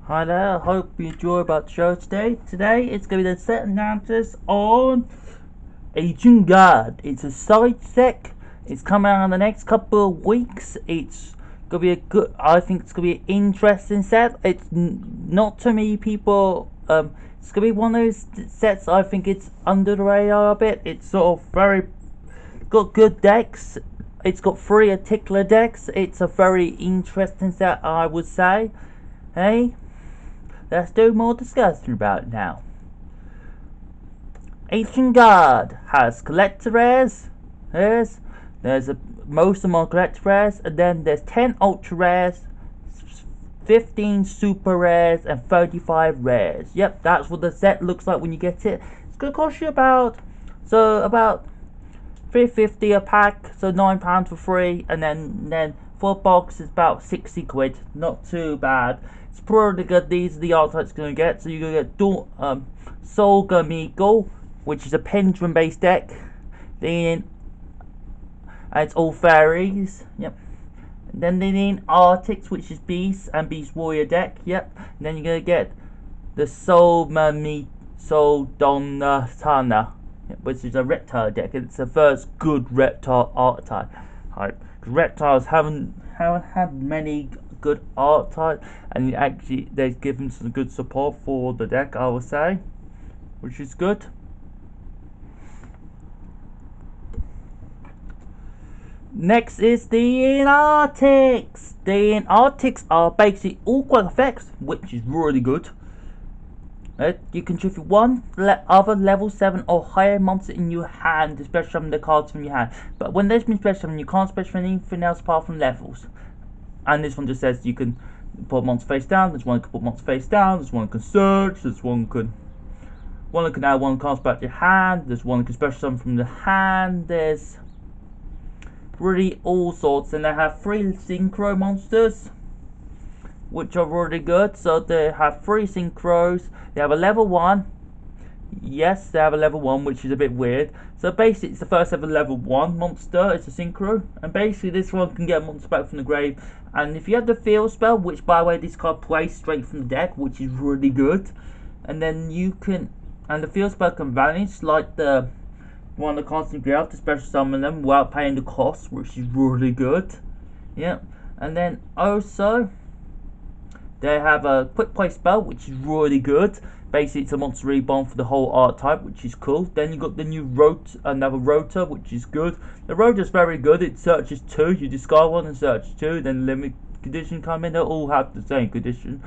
Hi there, I hope you enjoy about the show today. Today it's going to be the set analysis on Agent God. It's a side sec. It's coming out in the next couple of weeks. It's going to be I think it's going to be an interesting set. It's not too many people. It's going to be one of those sets I think it's under the radar a bit. It's sort of got good decks. It's got 3 particular decks. It's a very interesting set, I would say. Hey? Let's do more discussion about it now. Ancient Guard has collector rares. Most of them are collector rares, and then there's 10 ultra rares, 15 super rares, and 35 rares. Yep, that's what the set looks like when you get it. It's gonna cost you about £3.50 a pack, so £9 for free, and then for a box is about 60 quid. Not too bad. It's pretty good. These are the archetypes you're gonna get. So you're gonna get Soul Gamigo, which is a pendulum based deck. Then it's all fairies. Yep. And then they need Arctics, which is Beast and Beast Warrior deck. Yep. And then you're gonna get the Soul Donatana, which is a reptile deck. It's the first good reptile archetype. Because reptiles haven't had many good archetypes, and actually they've given some good support for the deck, I would say, which is good. Next is the Arctics. The Arctics are basically all quad effects, which is really good. You can choose one other level 7 or higher monster in your hand to special summon the cards from your hand. But when there's been special summon, you can't special summon anything else apart from levels. And this one just says you can put monster face down. There's one that can put monster face down. There's one that can search. There's one that can add one card back to your hand. There's one that can special summon from the hand. There's really all sorts, and they have 3 synchro monsters, which are really good. So they have 3 synchros. They have a level 1. Yes, they have a level 1, which is a bit weird. So basically, it's the first ever level 1 monster. It's a synchro, and basically this one can get a monster back from the grave. And if you have the field spell, which by the way this card plays straight from the deck, which is really good, and then the field spell can vanish like the one that constantly have to special summon them without paying the cost, which is really good. Yep. And then also they have a quick play spell, which is really good. Basically, it's a monster reborn for the whole archetype, which is cool. Then you got the new another Rota, which is good. The Rota is very good. It searches 2. You discard 1 and search 2. Then limit condition come in. They all have the same condition.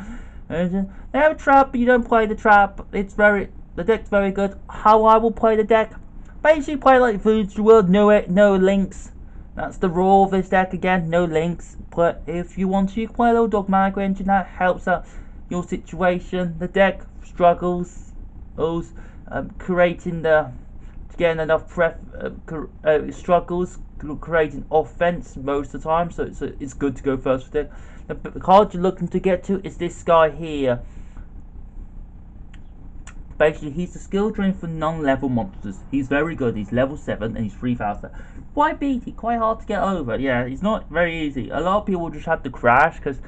And they have a trap, but you don't play the trap. The deck's very good. How I will play the deck? Basically, play like Voodoo World. No links. That's the rule of this deck again. No links. But if you want to, you can play a little Dogmatic Engine. That helps out your situation. The deck struggles creating getting enough struggles creating offense most of the time, so it's good to go first with it. The card you're looking to get to is this guy here. Basically, he's the skill drain for non-level monsters. He's very good. He's level 7 and he's 3,000. Quite beaty, quite hard to get over. Yeah, he's not very easy. A lot of people just have to crash because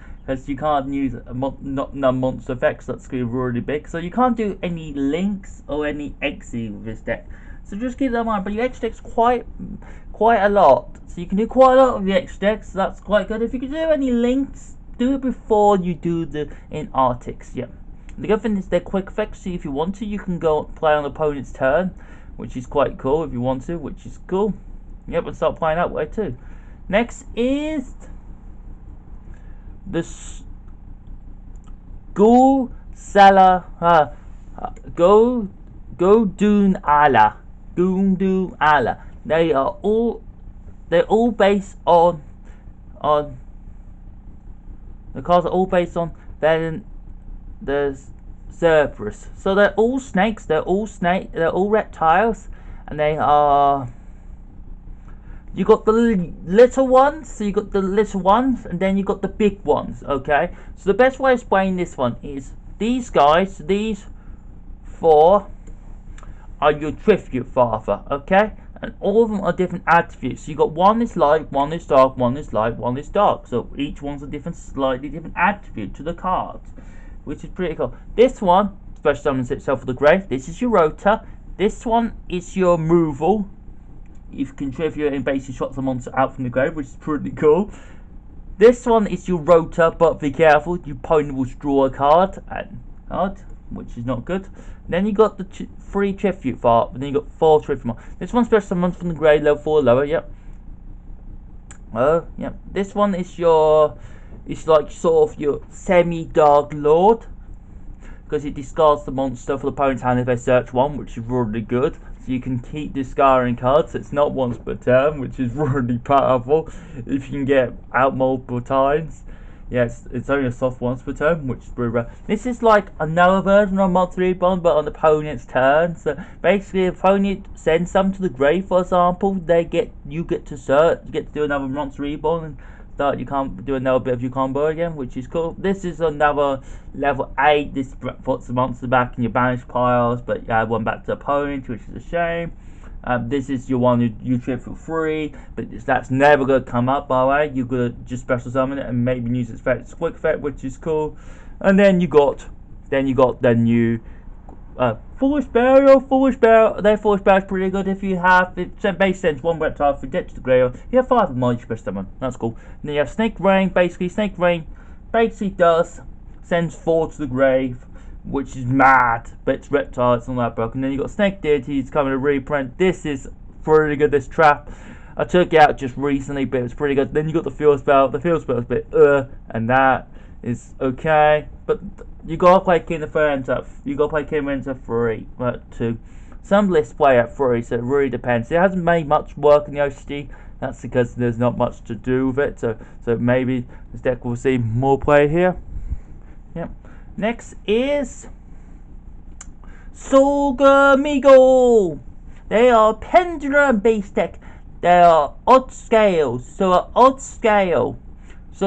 you can't use non-monster effects. That's going to be really big. So you can't do any links or any XE with this deck. So just keep that in mind. But your extra deck's quite a lot. So you can do quite a lot of the extra decks. So that's quite good. If you can do any links, do it before you do the in Arctics. Yeah. The good thing is they're quick effects, so if you want to, you can go play on the opponent's turn, which is quite cool if you want to, which is cool. Yep, and start playing that way too. Next is the Godoon Ala. They're all based on the cards are all based on there's Cerberus. So they're all snakes, they're all reptiles, and they are, you got the little ones, and then you got the big ones, okay? So the best way of explaining this one is these guys, these 4 are your tribute father, okay? And all of them are different attributes. So you got one is light, one is dark, one is light, one is dark. So each one's a slightly different attribute to the cards. which is pretty cool. This one, special summons itself for the grave. This is your Rota. This one is your removal. You can contribute and basically shot the monster out from the grave, which is pretty cool. This one is your Rota, but be careful, your opponent will draw a card, which is not good. Then you got the 3 tribute fart, and then you got 4 tribute more. This one's special summons from the grave, level 4 lower, yep. Yep. This one is your, it's like sort of your semi-dark lord, because it discards the monster for the opponent's hand if they search one, which is really good. So you can keep discarding cards. It's not once per turn, which is really powerful if you can get out multiple times. Yes, it's only a soft once per turn, which is pretty rare. This is like another version of Monster Reborn, but on the opponent's turn. So basically, if opponent sends some to the grave, for example, you get to search, you get to do another Monster Reborn and start. You can't do another bit of your combo again, which is cool. This is another level 8. This puts the monster back in your banished piles, but you add one back to the opponent, which is a shame. This is your one you trip for free, but that's never going to come up, by the way. You're going to just special summon it and maybe use its effect, its quick effect, which is cool. And then you got the new Foolish Burial. Foolish Burial is pretty good if you have it. Base sends 1 reptile for dead to the grave. You have 5 of them, you special summon. That's cool. And then you have Snake Rain. Basically, Snake Rain sends 4 to the grave, which is mad, but it's reptile, it's not that broken. Then you got Snake Deities coming to reprint. This is pretty good, this trap. I took it out just recently, but it was pretty good. Then you got the Field Spell. The Field Spell is a bit and that is okay. But you gotta play King of Firenze. You gotta play King of Firenze 3, 2. Some lists play at 3, so it really depends. It hasn't made much work in the OCG. That's because there's not much to do with it. So maybe this deck will see more play here. Yep. Next is Solgamigo. They are pendulum based deck. They are odd scales. So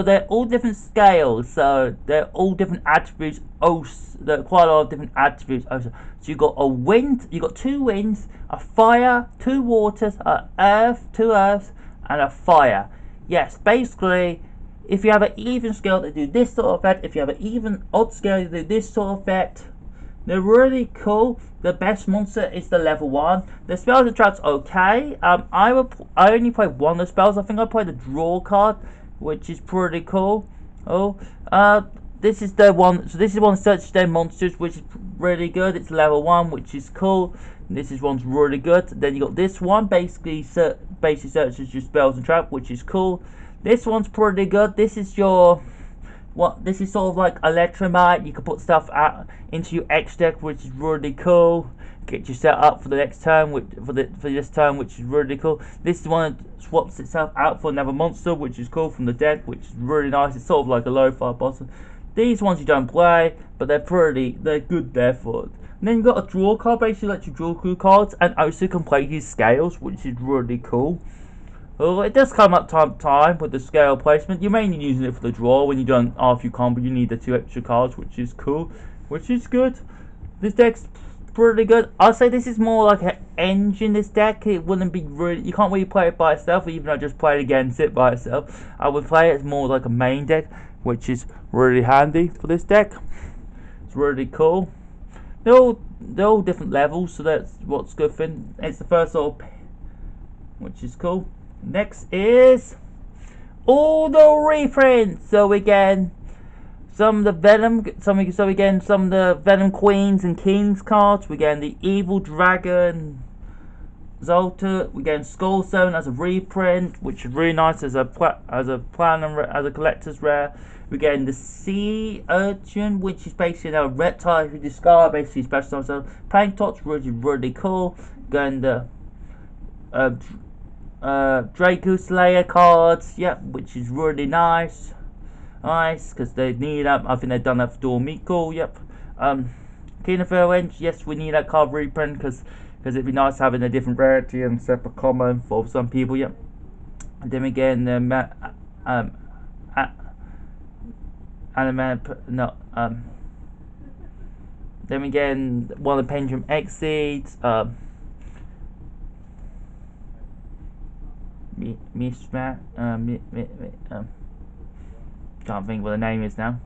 they're all different scales. So they're all different attributes. There are quite a lot of different attributes. So you got a wind. You got 2 winds, a fire, 2 waters, a earth, 2 earths, and a fire. Yes, basically, if you have an even scale to do this sort of effect, if you have an even odd scale to do this sort of effect, they're really cool. The best monster is the level 1. The spells and traps okay. I only played one of the spells. I think I played the draw card, which is pretty cool. This is the one. So this is one search their monsters, which is really good. It's level 1, which is cool. This is one's really good. Then you got this one, basically searches your spells and trap, which is cool. This one's pretty good. This is your this is sort of like Electromite. You can put stuff out into your X deck, which is really cool. Get you set up for the next turn, for this turn, which is really cool. This one swaps itself out for another monster, which is cool from the deck, which is really nice. It's sort of like a low-fire boss. These ones you don't play, but they're good there for it. And then you've got a draw card, basically lets you draw 2 cards, and also can play these scales, which is really cool. Well, it does come up time to time with the scale placement. You're mainly using it for the draw. When you don't RFU combo, you need the 2 extra cards, which is cool, which is good. This deck's pretty good. I'd say this is more like an engine, this deck. It wouldn't be really, you can't really play it by itself, even though I just played against it by itself. I would play it as more like a main deck, which is really handy for this deck. It's really cool. They're all different levels, so that's what's good for it. It's the first sort of, which is cool. Next is all the reprints. So again, some of the Venom Queens and Kings cards. We're getting the Evil Dragon Zolta. We're getting Skull Zone as a reprint, which is really nice as a collector's rare. We're getting the Sea Urchin, which is basically a reptile who discard, basically special. So Planktox, really cool. Getting the Draco Slayer cards, yep, which is really nice, because they need that. I think they've done that for Dormiko, yep. King of Firenze, yes, we need that card reprint, because it'd be nice having a different rarity and separate common for some people, yep. And then again, then again, one of the Pendulum Exceeds, can't think what the name is now.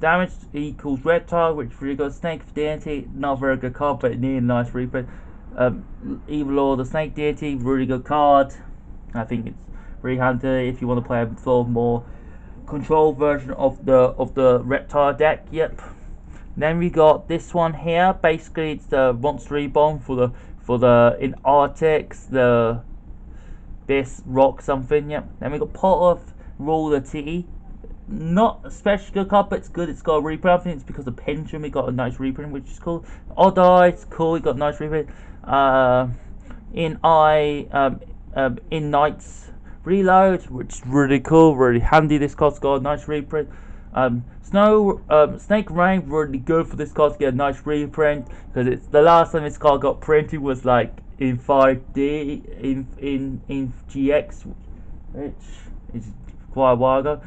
damage equals reptile, which is really good. Snake Deity, not very good card, but it needed a nice reprint. Evil Lord, the Snake Deity, really good card. I think it's really handy if you want to play a sort of more control version of the reptile deck. Yep. Then we got this one here. Basically, it's the Monster Reborn for the in Arctics, this rock something. Yep. Then we got Pot of Ruler T. Not especially good card, but it's good. It's got a reprint. I think it's because of Pendulum. It got a nice reprint, which is cool. Odd Eye, it's cool. It got a nice reprint. In Knights Reload, which is really cool, really handy. This card's got a nice reprint. Snake Rain, really good for this card to get a nice reprint, because it's the last time this card got printed was like in 5D in GX, which is quite a while ago.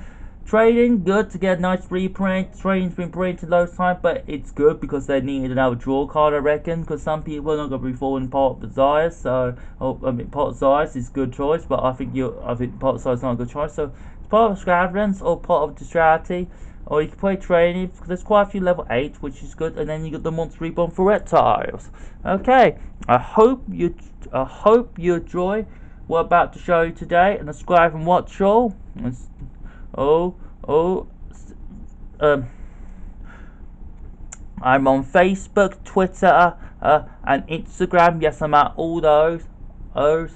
Trading, good to get a nice reprint. Trading's been printed those times, but it's good because they needed another draw card, I reckon, because some people are not going to be falling Pot of Zayas, so Pot of Zayas is a good choice, but I think Pot of Zayas is not a good choice. So it's Pot of Scavengers or Pot of Distracty, or you can play Trading, because there's quite a few level 8, which is good, and then you got the Monster Reborn for Reptiles. Okay, I hope you enjoy what I'm about to show you today, and subscribe and watch all. I'm on Facebook, Twitter, and Instagram. Yes, I'm at all those. I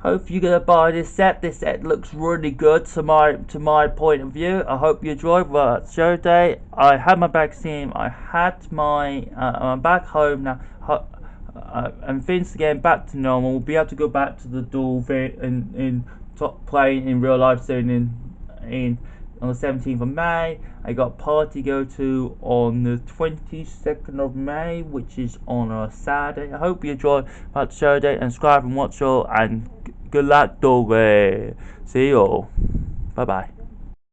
hope you're gonna buy this set. This set looks really good to my point of view. I hope you enjoyed. Well, it's show day. I had my vaccine. I had my. I'm back home now. And things are getting back to normal. We'll be able to go back to the duel in top playing in real life soon in on the 17th of May. I got a party to go to on the 22nd of May, which is on a Saturday. I hope you enjoy that show day, and subscribe and watch all, and good luck, doggy. See you all. Bye bye.